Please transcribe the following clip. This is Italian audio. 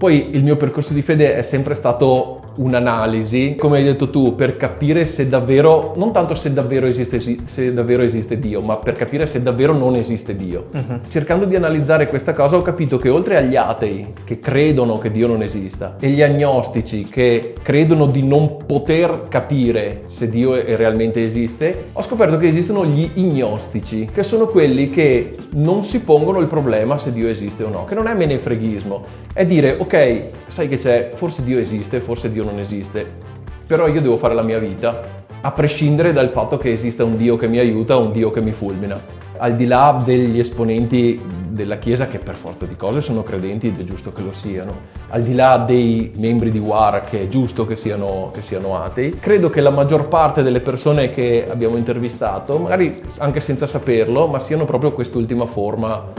Poi il mio percorso di fede è sempre stato un'analisi, come hai detto tu, per capire se davvero, non tanto se davvero esiste Dio, ma per capire se davvero non esiste Dio. Cercando di analizzare questa cosa ho capito che oltre agli atei, che credono che Dio non esista, e gli agnostici, che credono di non poter capire se Dio realmente esiste, ho scoperto che esistono gli ignostici, che sono quelli che non si pongono il problema se Dio esiste o no, che non è menefreghismo, è dire ok, sai che c'è, forse Dio esiste, forse Dio non esiste, però io devo fare la mia vita, a prescindere dal fatto che esista un Dio che mi aiuta o un Dio che mi fulmina. Al di là degli esponenti della Chiesa che per forza di cose sono credenti ed è giusto che lo siano, al di là dei membri di War che è giusto che siano atei, credo che la maggior parte delle persone che abbiamo intervistato, magari anche senza saperlo, ma siano proprio quest'ultima forma